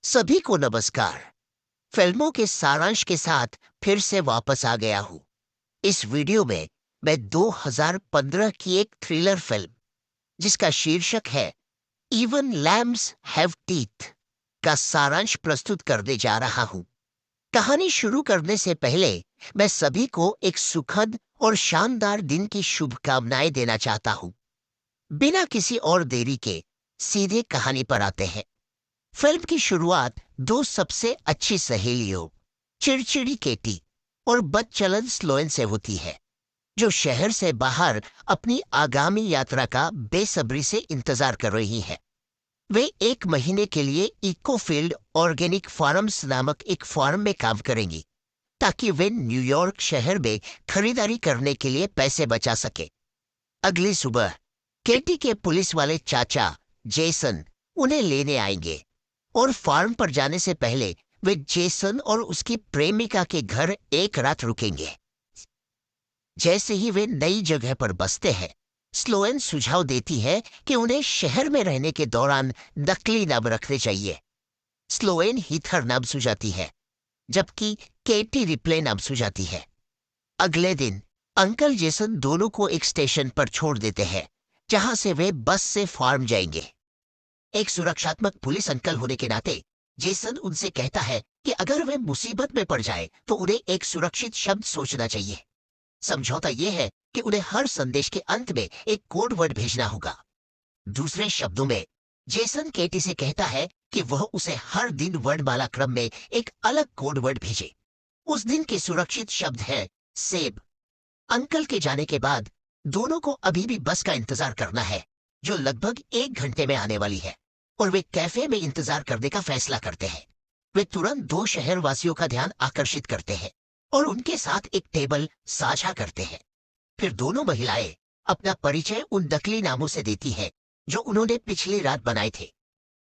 सभी को नमस्कार। फिल्मों के सारांश के साथ फिर से वापस आ गया हूँ। इस वीडियो में मैं 2015 की एक थ्रिलर फिल्म जिसका शीर्षक है इवन लैम्स हैव टीथ का सारांश प्रस्तुत करने जा रहा हूँ। कहानी शुरू करने से पहले मैं सभी को एक सुखद और शानदार दिन की शुभकामनाएं देना चाहता हूँ। बिना किसी और देरी के सीधे कहानी पर आते हैं। फिल्म की शुरुआत दो सबसे अच्छी सहेलियों, चिड़चिड़ी केटी और बदचलन स्लोएन से होती है, जो शहर से बाहर अपनी आगामी यात्रा का बेसब्री से इंतजार कर रही है। वे 1 महीने के लिए इकोफील्ड ऑर्गेनिक फार्म्स नामक एक फार्म में काम करेंगी, ताकि वे न्यूयॉर्क शहर में खरीदारी करने के लिए पैसे बचा सके। अगली सुबह केटी के पुलिस वाले चाचा जेसन उन्हें लेने आएंगे और फार्म पर जाने से पहले वे जेसन और उसकी प्रेमिका के घर एक रात रुकेंगे। जैसे ही वे नई जगह पर बसते हैं, स्लोएन सुझाव देती है कि उन्हें शहर में रहने के दौरान नकली नाम रखने चाहिए। स्लोएन हीथर नाम सुझाती है, जबकि केटी रिप्ले नाम सुझाती है। अगले दिन अंकल जेसन दोनों को एक स्टेशन पर छोड़ देते हैं, जहां से वे बस से फार्म जाएंगे। एक सुरक्षात्मक पुलिस अंकल होने के नाते जेसन उनसे कहता है कि अगर वे मुसीबत में पड़ जाए तो उन्हें एक सुरक्षित शब्द सोचना चाहिए। समझौता यह है कि उन्हें हर संदेश के अंत में एक कोड वर्ड भेजना होगा। दूसरे शब्दों में, जेसन केटी से कहता है कि वह उसे हर दिन वर्णमाला क्रम में एक अलग कोड वर्ड भेजे। उस दिन के सुरक्षित शब्द है सेब। अंकल के जाने के बाद दोनों को अभी भी बस का इंतजार करना है, जो लगभग 1 घंटे में आने वाली है, और वे कैफे में इंतजार करने का फैसला करते हैं। वे तुरंत दो शहरवासियों का ध्यान आकर्षित करते हैं और उनके साथ एक टेबल साझा करते हैं। फिर दोनों महिलाएं अपना परिचय उन नकली नामों से देती है जो उन्होंने पिछली रात बनाए थे,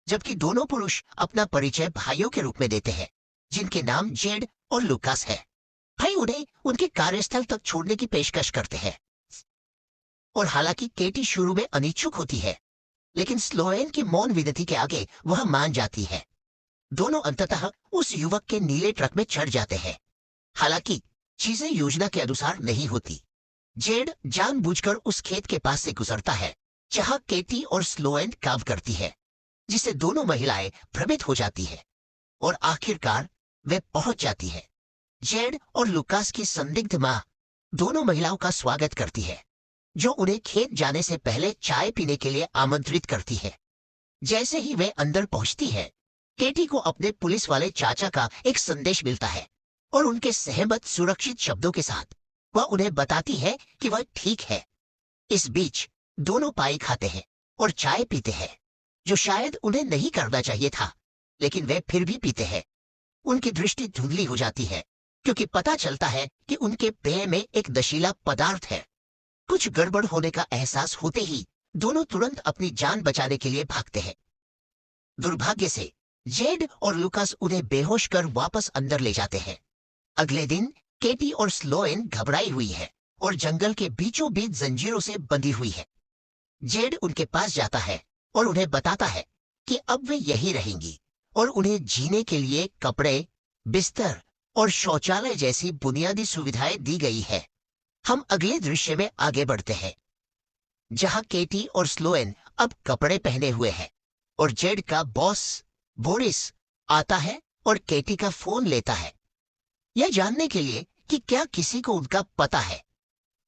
जबकि दोनों पुरुष अपना परिचय भाइयों के रूप में देते हैं, जिनके नाम जेड और लुकास है। भाई उन्हें उनके कार्यस्थल तक छोड़ने की पेशकश करते हैं, और हालांकि केटी शुरू में अनिच्छुक होती है, लेकिन स्लोएन की मौन विनती के आगे वह मान जाती है। दोनों अंततः उस युवक के नीले ट्रक में चढ़ जाते हैं। हालांकि चीजें योजना के अनुसार नहीं होती। जेड जानबूझकर उस खेत के पास से गुजरता है जहां केटी और स्लोएन काम करती है, जिससे दोनों महिलाएं भ्रमित हो जाती है, और आखिरकार वे पहुंच जाती है। जेड और लुकास की संदिग्ध मां दोनों महिलाओं का स्वागत करती है, जो उन्हें खेत जाने से पहले चाय पीने के लिए आमंत्रित करती है। जैसे ही वे अंदर पहुंचती है, केटी को अपने पुलिस वाले चाचा का एक संदेश मिलता है, और उनके सहमत सुरक्षित शब्दों के साथ वह उन्हें बताती है कि वह ठीक है। इस बीच दोनों पाई खाते हैं और चाय पीते हैं, जो शायद उन्हें नहीं करना चाहिए था, लेकिन वे फिर भी पीते हैं। उनकी दृष्टि धुंधली हो जाती है, क्योंकि पता चलता है कि उनके पेय में एक नशीला पदार्थ है। कुछ गड़बड़ होने का एहसास होते ही दोनों तुरंत अपनी जान बचाने के लिए भागते हैं। दुर्भाग्य से जेड और लुकास उन्हें बेहोश कर वापस अंदर ले जाते हैं। अगले दिन केटी और स्लोएन घबराई हुई है और जंगल के बीचों बीच जंजीरों से बंधी हुई है। जेड उनके पास जाता है और उन्हें बताता है कि अब वे यही रहेंगी, और उन्हें जीने के लिए कपड़े, बिस्तर और शौचालय जैसी बुनियादी सुविधाएं दी गई है। हम अगले दृश्य में आगे बढ़ते हैं, जहां केटी और स्लोएन अब कपड़े पहने हुए हैं, और जेड का बॉस बोरिस आता है और केटी का फोन लेता है, यह जानने के लिए कि क्या किसी को उनका पता है।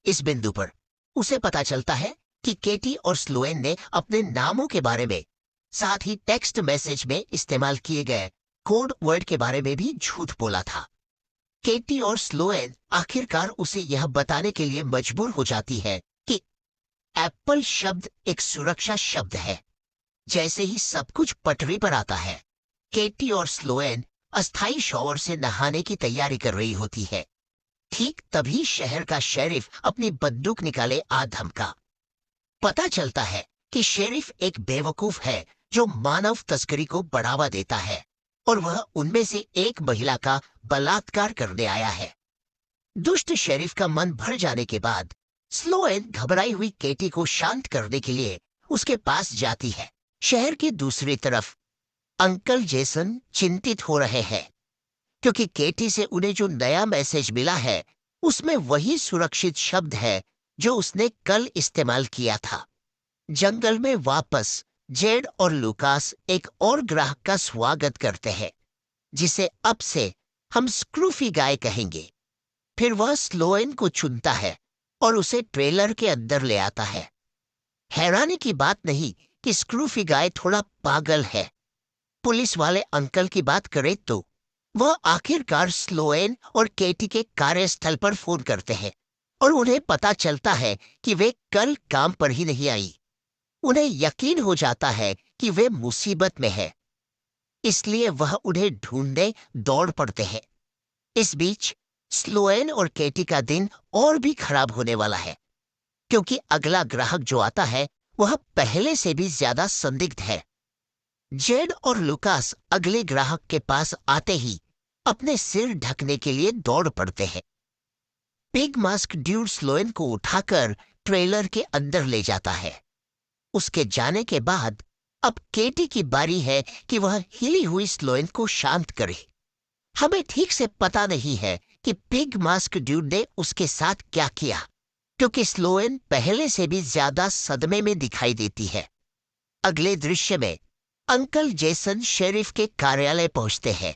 इस बिंदु पर उसे पता चलता है कि केटी और स्लोएन ने अपने नामों के बारे में, साथ ही टेक्स्ट मैसेज में इस्तेमाल किए गए कोड वर्ड के बारे में भी झूठ बोला था। केटी और स्लोएन आखिरकार उसे यह बताने के लिए मजबूर हो जाती है कि एप्पल शब्द एक सुरक्षा शब्द है। जैसे ही सब कुछ पटरी पर आता है, केटी और स्लोएन अस्थायी शॉवर से नहाने की तैयारी कर रही होती है। ठीक तभी शहर का शेरिफ अपनी बंदूक निकाले आ धमका। पता चलता है कि शेरिफ एक बेवकूफ है जो मानव तस्करी को बढ़ावा देता है, और वह उनमें से एक महिला का बलात्कार करने आया है। दुष्ट शेरिफ का मन भर जाने के बाद स्लोएन घबराई हुई केटी को शांत करने के लिए उसके पास जाती है। शहर की दूसरी तरफ अंकल जेसन चिंतित हो रहे हैं क्योंकि केटी से उन्हें जो नया मैसेज मिला है उसमें वही सुरक्षित शब्द है जो उसने कल इस्तेमाल किया था। जंगल में वापस जेड और लुकास एक और ग्राहक का स्वागत करते हैं जिसे अब से हम स्क्रूफी गाय कहेंगे। फिर वह स्लोएन को चुनता है और उसे ट्रेलर के अंदर ले आता है। हैरानी की बात नहीं कि स्क्रूफी गाय थोड़ा पागल है। पुलिस वाले अंकल की बात करें तो वह आखिरकार स्लोएन और केटी के कार्यस्थल पर फोन करते हैं और उन्हें पता चलता है कि वे कल काम पर ही नहीं आई। उन्हें यकीन हो जाता है कि वे मुसीबत में है, इसलिए वह उन्हें ढूंढने दौड़ पड़ते हैं। इस बीच स्लोएन और केटी का दिन और भी खराब होने वाला है क्योंकि अगला ग्राहक जो आता है वह पहले से भी ज्यादा संदिग्ध है। जेड और लुकास अगले ग्राहक के पास आते ही अपने सिर ढकने के लिए दौड़ पड़ते हैं। पिग मास्क ड्यूड स्लोएन को उठाकर ट्रेलर के अंदर ले जाता है। उसके जाने के बाद अब केटी की बारी है कि वह हिली हुई स्लोएन को शांत करे। हमें ठीक से पता नहीं है कि पिग मास्क ड्यूड ने उसके साथ क्या किया क्योंकि स्लोएन पहले से भी ज्यादा सदमे में दिखाई देती है। अगले दृश्य में अंकल जेसन शेरिफ के कार्यालय पहुंचते हैं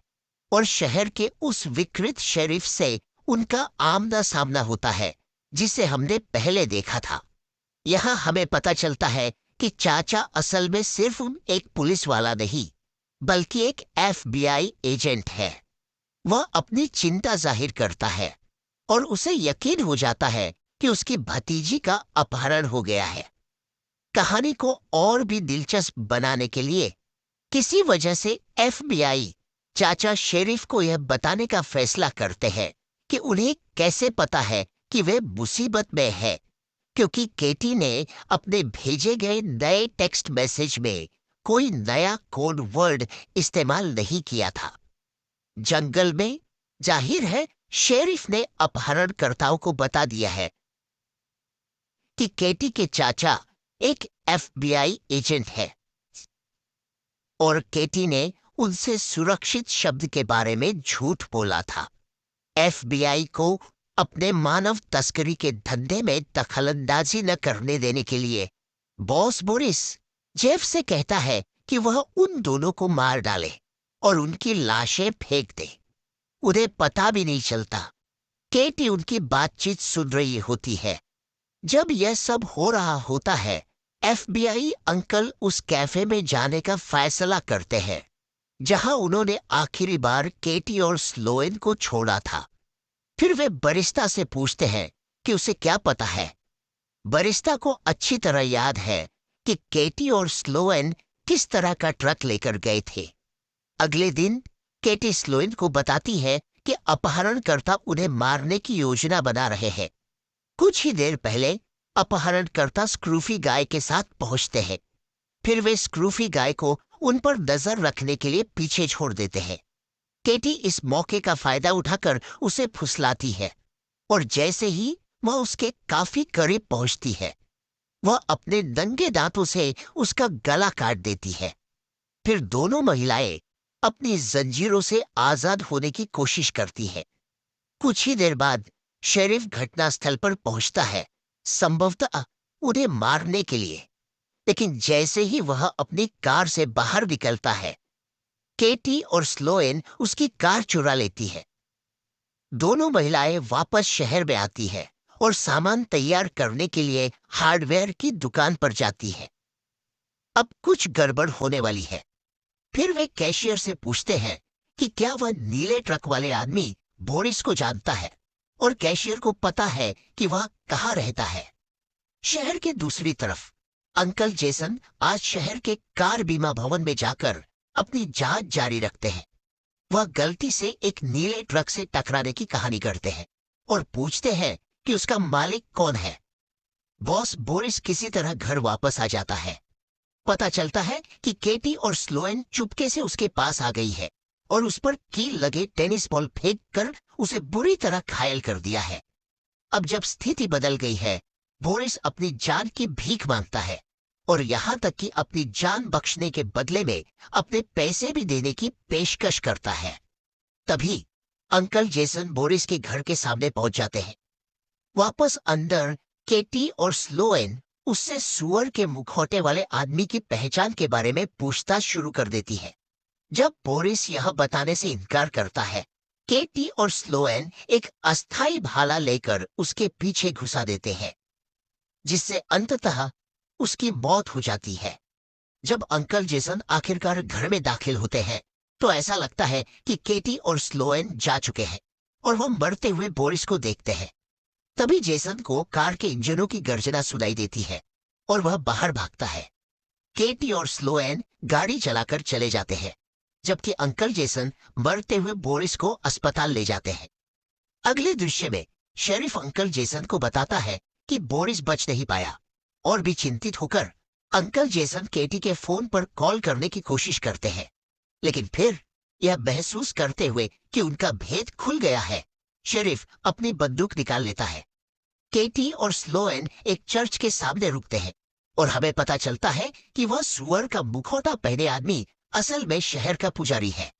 और शहर के उस विकृत शेरिफ से उनका आमना सामना होता है जिसे हमने पहले देखा था। यहाँ हमें पता चलता है कि चाचा असल में सिर्फ एक पुलिस वाला नहीं बल्कि एक एफबीआई एजेंट है। वह अपनी चिंता जाहिर करता है और उसे यकीन हो जाता है कि उसकी भतीजी का अपहरण हो गया है। कहानी को और भी दिलचस्प बनाने के लिए किसी वजह से एफबीआई चाचा शेरिफ को यह बताने का फैसला करते हैं कि उन्हें कैसे पता है कि वे मुसीबत में है, क्योंकि केटी ने अपने भेजे गए नए टेक्स्ट मैसेज में कोई नया कोड वर्ड इस्तेमाल नहीं किया था। जंगल में जाहिर है शेरिफ ने अपहरणकर्ताओं को बता दिया है कि केटी के चाचा एक एफबीआई एजेंट है और केटी ने उनसे सुरक्षित शब्द के बारे में झूठ बोला था। एफबीआई को अपने मानव तस्करी के धंधे में दखलंदाजी न करने देने के लिए बॉस बोरिस जेफ से कहता है कि वह उन दोनों को मार डाले और उनकी लाशें फेंक दे। उन्हें पता भी नहीं चलता। केटी उनकी बातचीत सुन रही होती है। जब यह सब हो रहा होता है एफबीआई अंकल उस कैफे में जाने का फैसला करते हैं जहां उन्होंने आखिरी बार केटी और स्लोएन को छोड़ा था। फिर वे बरिस्ता से पूछते हैं कि उसे क्या पता है। बरिस्ता को अच्छी तरह याद है कि केटी और स्लोएन किस तरह का ट्रक लेकर गए थे। अगले दिन केटी स्लोएन को बताती है कि अपहरणकर्ता उन्हें मारने की योजना बना रहे हैं। कुछ ही देर पहले अपहरणकर्ता स्क्रूफी गाय के साथ पहुंचते हैं। फिर वे स्क्रूफी गाय को उन पर नजर रखने के लिए पीछे छोड़ देते हैं। केटी इस मौके का फायदा उठाकर उसे फुसलाती है और जैसे ही वह उसके काफी करीब पहुंचती है वह अपने नंगे दांतों से उसका गला काट देती है। फिर दोनों महिलाएं अपनी जंजीरों से आजाद होने की कोशिश करती है। कुछ ही देर बाद शेरिफ घटनास्थल पर पहुंचता है, संभवतः उन्हें मारने के लिए। लेकिन जैसे ही वह अपनी कार से बाहर निकलता है केटी और स्लोएन उसकी कार चुरा लेती है। दोनों महिलाएं वापस शहर में आती है और सामान तैयार करने के लिए हार्डवेयर की दुकान पर जाती है। अब कुछ गड़बड़ होने वाली है। फिर वे कैशियर से पूछते हैं कि क्या वह नीले ट्रक वाले आदमी बोरिस को जानता है और कैशियर को पता है कि वह कहाँ रहता है। शहर के दूसरी तरफ अंकल जेसन आज शहर के कार बीमा भवन में जाकर अपनी जांच जारी रखते हैं। वह गलती से एक नीले ट्रक से टकराने की कहानी करते हैं और पूछते हैं कि उसका मालिक कौन है। बॉस बोरिस किसी तरह घर वापस आ जाता है। पता चलता है कि केटी और स्लोएन चुपके से उसके पास आ गई है और उस पर कील लगे टेनिस बॉल फेंक कर उसे बुरी तरह घायल कर दिया है। अब जब स्थिति बदल गई है बोरिस अपनी जान की भीख मांगता है और यहाँ तक कि अपनी जान बख्शने के बदले में अपने पैसे भी देने की पेशकश करता है। तभी अंकल जेसन बोरिस के घर के सामने पहुंच जाते हैं। वापस अंदर केटी और स्लोएन उससे सुअर के मुखौटे वाले आदमी की पहचान के बारे में पूछताछ शुरू कर देती है। जब बोरिस यह बताने से इनकार करता है, केटी और स्लोएन एक अस्थाई भाला लेकर उसके पीछे घुसा देते हैं, जिससे अंततः उसकी मौत हो जाती है। जब अंकल जेसन आखिरकार घर में दाखिल होते हैं तो ऐसा लगता है कि केटी और स्लोएन जा चुके हैं और वो मरते हुए बोरिस को देखते हैं। तभी जेसन को कार के इंजनों की गर्जना सुनाई देती है और वह बाहर भागता है। केटी और स्लोएन गाड़ी चलाकर चले जाते हैं, जबकि अंकल जेसन मरते हुए बोरिस को अस्पताल ले जाते हैं। अगले दृश्य में शेरिफ अंकल जेसन को बताता है कि बोरिस बच नहीं पाया और भी चिंतित होकर अंकल जेसन केटी के फोन पर कॉल करने की कोशिश करते हैं, लेकिन फिर यह महसूस करते हुए कि उनका भेद खुल गया है, शेरिफ अपनी बंदूक निकाल लेता है। केटी और स्लोएन एक चर्च के सामने रुकते हैं और हमें पता चलता है कि वह सुअर का मुखौटा पहने आदमी असल में शहर का पुजारी है।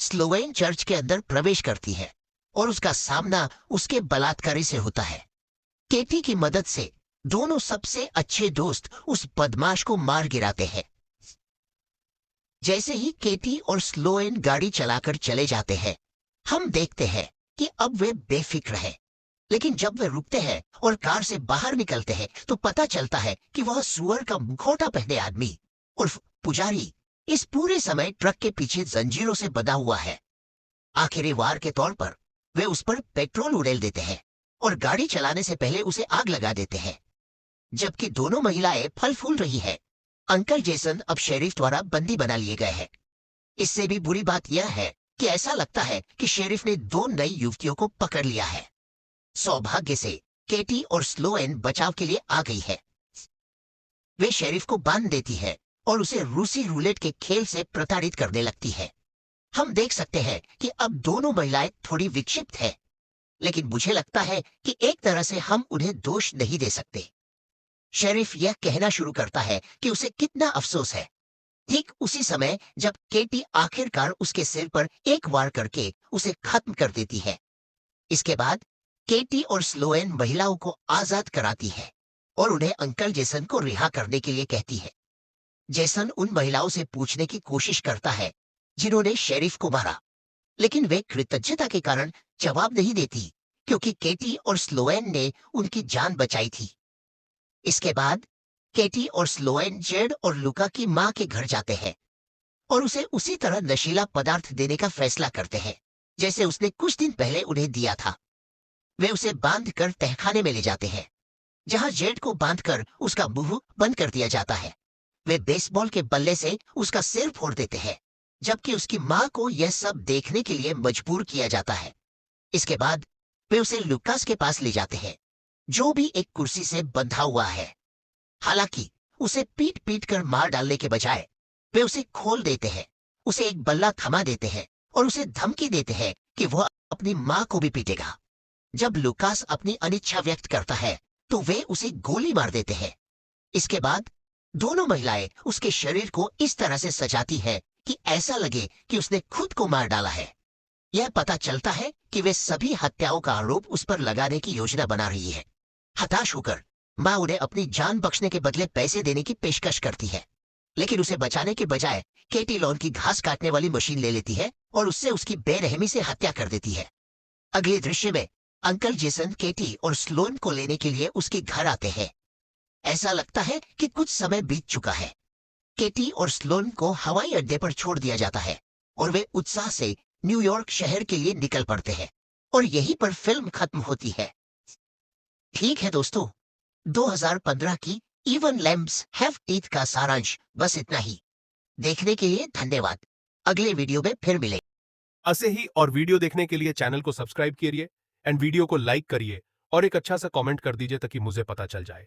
स्लोएन चर्च के अंदर प्रवेश करती है और उसका सामना उसके बलात्कारी से होता है। केटी की मदद से दोनों सबसे अच्छे दोस्त उस बदमाश को मार गिराते हैं। जैसे ही केटी और स्लोएन गाड़ी चलाकर चले जाते हैं, हम देखते हैं कि अब वे बेफिक्र हैं। लेकिन जब वे रुकते हैं और कार से बाहर निकलते हैं तो पता चलता है कि वह सुअर का मुखौटा पहने आदमी उर्फ पुजारी इस पूरे समय ट्रक के पीछे जंजीरों से बंधा हुआ है। आखिरी वार के तौर पर वे उस पर पेट्रोल उड़ेल देते हैं और गाड़ी चलाने से पहले उसे आग लगा देते हैं। जबकि दोनों महिलाएं फल फूल रही है, अंकल जेसन अब शेरिफ द्वारा बंदी बना लिए गए हैं। इससे भी बुरी बात यह है कि ऐसा लगता है कि शेरिफ ने दो नई युवतियों को पकड़ लिया है। सौभाग्य से केटी और स्लोएन बचाव के लिए आ गई है। वे शेरिफ को बांध देती है और उसे रूसी रूलेट के खेल से प्रताड़ित करने लगती है। हम देख सकते हैं कि अब दोनों महिलाएं थोड़ी विक्षिप्त है, लेकिन मुझे लगता है कि एक तरह से हम उन्हें दोष नहीं दे सकते। शेरिफ यह कहना शुरू करता है कि उसे कितना अफसोस है। ठीक उसी समय जब केटी आखिरकार उसके सिर पर एक वार करके उसे खत्म कर देती है। इसके बाद केटी और स्लोएन महिलाओं को आजाद कराती है और उन्हें अंकल जेसन को रिहा करने के लिए कहती है। जेसन उन महिलाओं से पूछने की कोशिश करता है जिन्होंने शेरिफ को मारा, लेकिन वे कृतज्ञता के कारण जवाब नहीं देती क्योंकि केटी और स्लोएन ने उनकी जान बचाई थी। इसके बाद केटी और स्लोएन जेड और लुका की मां के घर जाते हैं और उसे उसी तरह नशीला पदार्थ देने का फैसला करते हैं जैसे उसने कुछ दिन पहले उन्हें दिया था। वे उसे बांधकर तहखाने में ले जाते हैं, जहां जेड को बांधकर उसका मुंह बंद कर दिया जाता है। वे बेसबॉल के बल्ले से उसका सिर फोड़ देते हैं, जबकि उसकी मां को यह सब देखने के लिए मजबूर किया जाता है। इसके बाद वे उसे लुकास के पास ले जाते हैं, जो भी एक कुर्सी से बंधा हुआ है। हालांकि उसे पीट पीट कर मार डालने के बजाय वे उसे खोल देते हैं, उसे एक बल्ला थमा देते हैं और उसे धमकी देते हैं कि वह अपनी मां को भी पीटेगा। जब लुकास अपनी अनिच्छा व्यक्त करता है तो वे उसे गोली मार देते हैं। इसके बाद दोनों महिलाएं उसके शरीर को इस तरह से सजाती है कि ऐसा लगे कि उसने खुद को मार डाला है। यह पता चलता है कि वे सभी हत्याओं का आरोप उस पर लगाने की योजना बना रही है। हताश होकर मां उन्हें अपनी जान बख्शने के बदले पैसे देने की पेशकश करती है, लेकिन उसे बचाने के बजाय केटी लॉन की घास काटने वाली मशीन ले लेती है और उससे उसकी बेरहमी से हत्या कर देती है। अगले दृश्य में अंकल जेसन केटी और स्लोन को लेने के लिए उसके घर आते हैं। ऐसा लगता है कि कुछ समय बीत चुका है। केटी और स्लोन को हवाई अड्डे पर छोड़ दिया जाता है और वे उत्साह से न्यूयॉर्क शहर के लिए निकल पड़ते हैं और यहीं पर फिल्म खत्म होती है। ठीक है दोस्तों, 2015 की इवन लेम्स हैव टीथ का सारांश बस इतना ही। देखने के लिए धन्यवाद। अगले वीडियो में फिर मिलेंगे। ऐसे ही और वीडियो देखने के लिए चैनल को सब्सक्राइब करिए एंड वीडियो को लाइक करिए और एक अच्छा सा कमेंट कर दीजिए ताकि मुझे पता चल जाए।